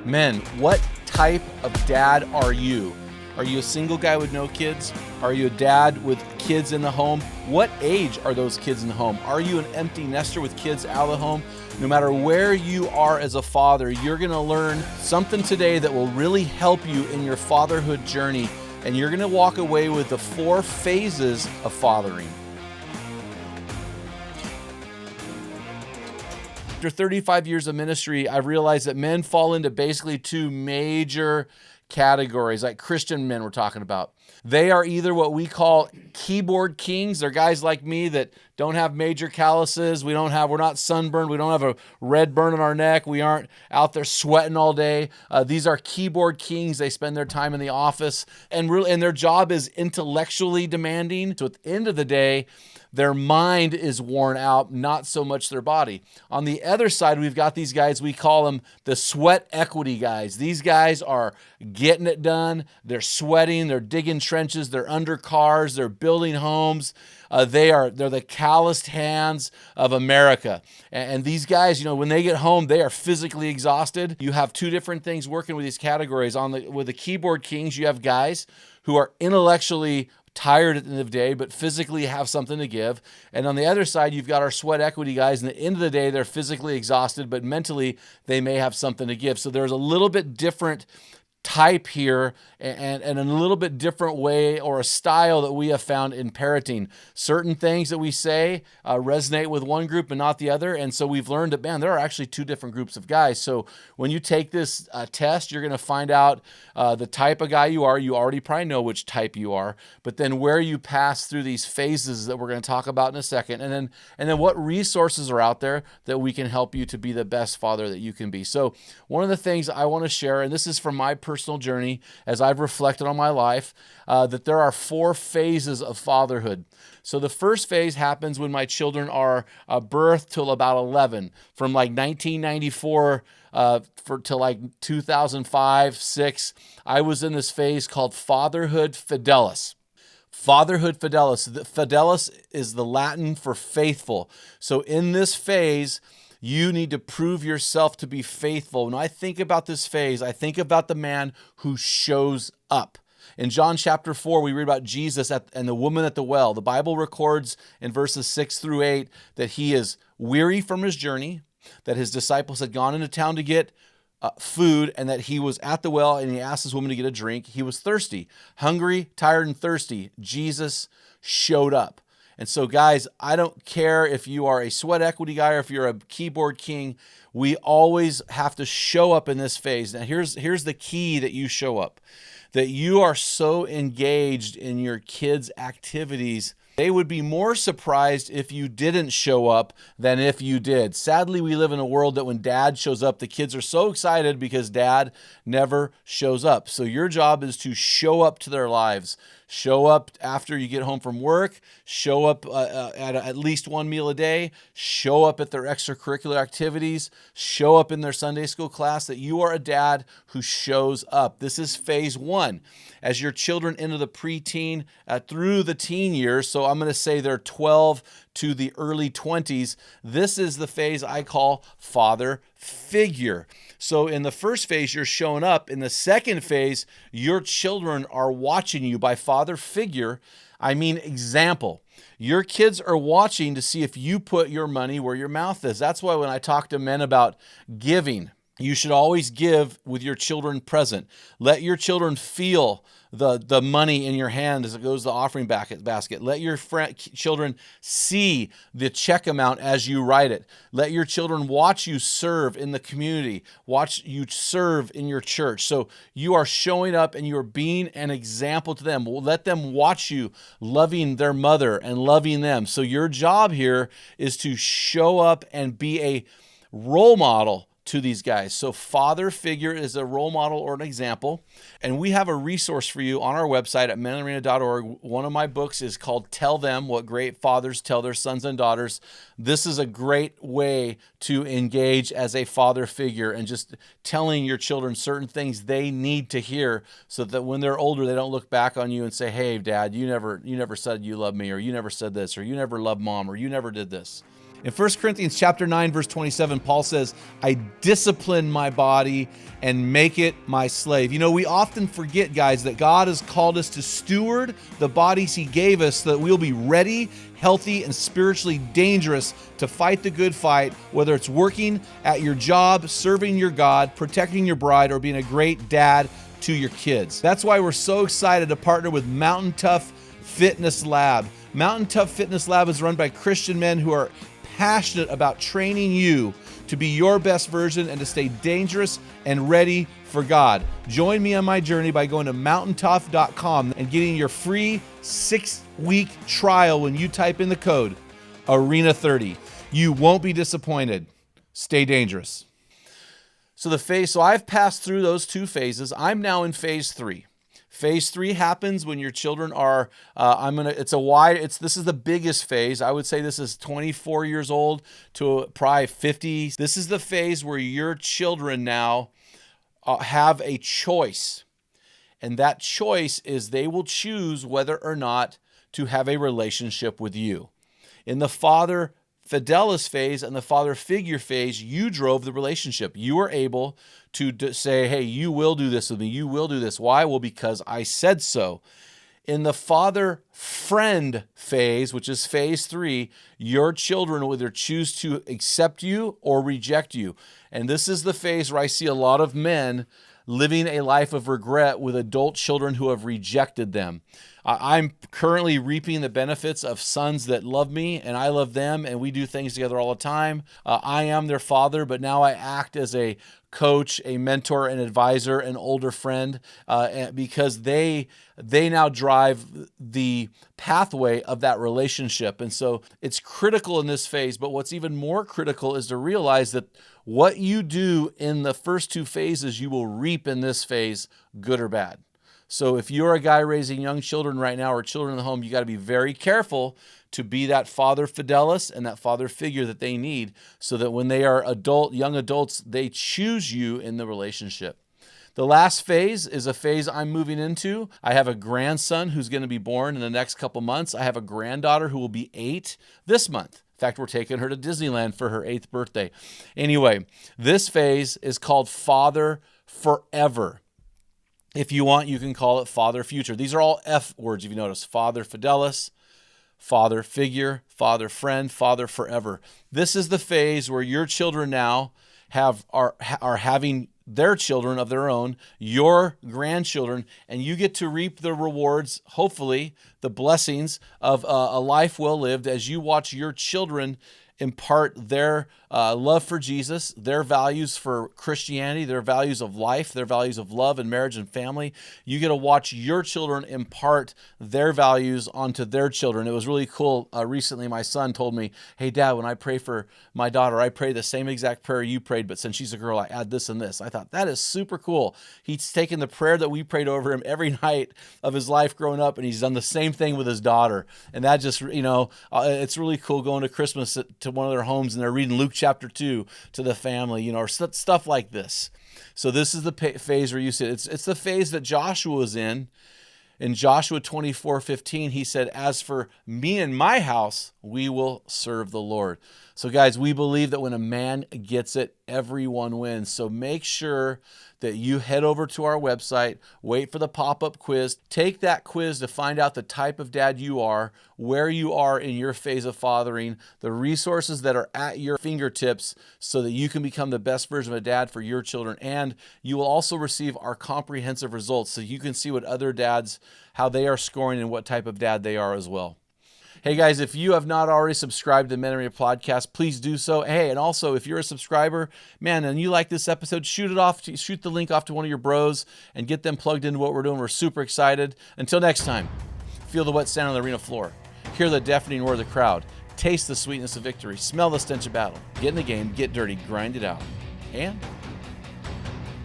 Men, what type of dad are you? Are you a single guy with no kids? Are you a dad with kids in the home? What age are those kids in the home? Are you an empty nester with kids out of the home? No matter where you are as a father, you're going to learn something today that will really help you in your fatherhood journey. And you're going to walk away with the 4 phases of fathering. After 35 years of ministry, I've realized that men fall into basically 2 major categories, like Christian men we're talking about. They are either what we call keyboard kings. They're guys like me that don't have major calluses. We're not sunburned. We don't have a red burn on our neck. We aren't out there sweating all day. These are keyboard kings. They spend their time in the office and their job is intellectually demanding. So at the end of the day, their mind is worn out, not so much their body. On the other side, we've got these guys, we call them the sweat equity guys. These guys are getting it done. They're sweating, they're digging trenches, they're under cars, they're building homes. They're the calloused hands of America. And these guys, when they get home, they are physically exhausted. You have 2 different things working with these categories. With the keyboard kings, you have guys who are intellectually tired at the end of the day, but physically have something to give. And on the other side, you've got our sweat equity guys. And at the end of the day, they're physically exhausted, but mentally they may have something to give. So there's a little bit different type here and a little bit different way or a style that we have found in parenting. Certain things that we say resonate with one group and not the other. And so we've learned that, man, there are actually 2 different groups of guys. So when you take this test, you're going to find out the type of guy you are. You already probably know which type you are, but then where you pass through these phases that we're going to talk about in a second. And then what resources are out there that we can help you to be the best father that you can be. So one of the things I want to share, and this is from my personal journey as I've reflected on my life, that there are 4 phases of fatherhood. So the first phase happens when my children are birthed till about 11, from like 1994 to like 2005, 6. I was in this phase called Fatherhood Fidelis. Fatherhood Fidelis. Fidelis is the Latin for faithful. So in this phase, you need to prove yourself to be faithful. When I think about this phase, I think about the man who shows up. In John chapter 4, we read about Jesus and the woman at the well. The Bible records in verses 6 through 8 that he is weary from his journey, that his disciples had gone into town to get food, and that he was at the well and he asked this woman to get a drink. He was thirsty, hungry, tired, and thirsty. Jesus showed up. And so, guys, I don't care if you are a sweat equity guy or if you're a keyboard king. We always have to show up in this phase. Now, here's the key that you show up, that you are so engaged in your kids' activities. They would be more surprised if you didn't show up than if you did. Sadly, we live in a world that when dad shows up, the kids are so excited because dad never shows up. So your job is to show up to their lives. Show up after you get home from work. Show up at least 1 meal a day. Show up at their extracurricular activities. Show up in their Sunday school class, that you are a dad who shows up. This is phase 1. As your children enter the preteen through the teen years, so I'm going to say they're 12 to the early 20s, this is the phase I call father figure. So in the first phase, you're showing up. In the second phase, your children are watching you. By father figure, I mean example. Your kids are watching to see if you put your money where your mouth is. That's why when I talk to men about giving, you should always give with your children present. Let your children feel the money in your hand as it goes to the offering basket. Let your children see the check amount as you write it. Let your children watch you serve in the community. Watch you serve in your church. So you are showing up and you are being an example to them. Let them watch you loving their mother and loving them. So your job here is to show up and be a role model to these guys. So father figure is a role model or an example. And we have a resource for you on our website at menarena.org. One of my books is called Tell Them What Great Fathers Tell Their Sons and Daughters. This is a great way to engage as a father figure and just telling your children certain things they need to hear so that when they're older, they don't look back on you and say, hey, Dad, you never said you love me, or you never said this, or you never loved Mom, or you never did this. In 1 Corinthians chapter 9, verse 27, Paul says, I discipline my body and make it my slave. You know, we often forget, guys, that God has called us to steward the bodies he gave us so that we'll be ready, healthy, and spiritually dangerous to fight the good fight, whether it's working at your job, serving your God, protecting your bride, or being a great dad to your kids. That's why we're so excited to partner with Mountain Tough Fitness Lab. Mountain Tough Fitness Lab is run by Christian men who are passionate about training you to be your best version and to stay dangerous and ready for God. Join me on my journey by going to mountaintough.com and getting your free 6-week trial when you type in the code ARENA30. You won't be disappointed. Stay dangerous. So I've passed through those 2 phases. I'm now in phase 3. Phase 3 happens when your children are, this is the biggest phase. I would say this is 24 years old to probably 50. This is the phase where your children now have a choice. And that choice is they will choose whether or not to have a relationship with you. In the father fidelis phase and the father figure phase, you drove the relationship. You were able to say, hey, you will do this with me. You will do this. Why? Well, because I said so. In the father friend phase, which is phase 3, your children will either choose to accept you or reject you. And this is the phase where I see a lot of men living a life of regret with adult children who have rejected them. I'm currently reaping the benefits of sons that love me and I love them, and we do things together all the time. I am their father, but now I act as a coach, a mentor, an advisor, an older friend, because they now drive the pathway of that relationship. And so it's critical in this phase, but what's even more critical is to realize that what you do in the first 2 phases, you will reap in this phase, good or bad. So if you're a guy raising young children right now or children in the home, you got to be very careful to be that father fidelis and that father figure that they need so that when they are young adults, they choose you in the relationship. The last phase is a phase I'm moving into. I have a grandson who's going to be born in the next couple months. I have a granddaughter who will be 8 this month. In fact, we're taking her to Disneyland for her 8th birthday. Anyway, this phase is called Father Forever. If you want, you can call it Father Future. These are all F words, if you notice. Father Fidelis, Father Figure, Father Friend, Father Forever. This is the phase where your children now are having their children of their own, your grandchildren, and you get to reap the rewards, hopefully, the blessings of a life well lived as you watch your children impart their love for Jesus, their values for Christianity, their values of life, their values of love and marriage and family. You get to watch your children impart their values onto their children. It was really cool. Recently, my son told me, hey, Dad, when I pray for my daughter, I pray the same exact prayer you prayed, but since she's a girl, I add this and this. I thought, that is super cool. He's taken the prayer that we prayed over him every night of his life growing up, and he's done the same thing with his daughter. And that just, it's really cool going to Christmas to one of their homes and they're reading Luke chapter 2 to the family, or stuff like this. So this is the phase where you see it. It's the phase that Joshua was in. In Joshua 24:15, he said, as for me and my house, we will serve the Lord. So guys, we believe that when a man gets it, everyone wins. So make sure that you head over to our website, wait for the pop-up quiz, take that quiz to find out the type of dad you are, where you are in your phase of fathering, the resources that are at your fingertips so that you can become the best version of a dad for your children. And you will also receive our comprehensive results so you can see what other dads, how they are scoring and what type of dad they are as well. Hey guys, if you have not already subscribed to Men Arena Podcast, please do so. Hey, and also if you're a subscriber, man, and you like this episode, shoot the link off to one of your bros and get them plugged into what we're doing. We're super excited. Until next time, feel the wet sand on the arena floor, hear the deafening roar of the crowd, taste the sweetness of victory, smell the stench of battle, get in the game, get dirty, grind it out, and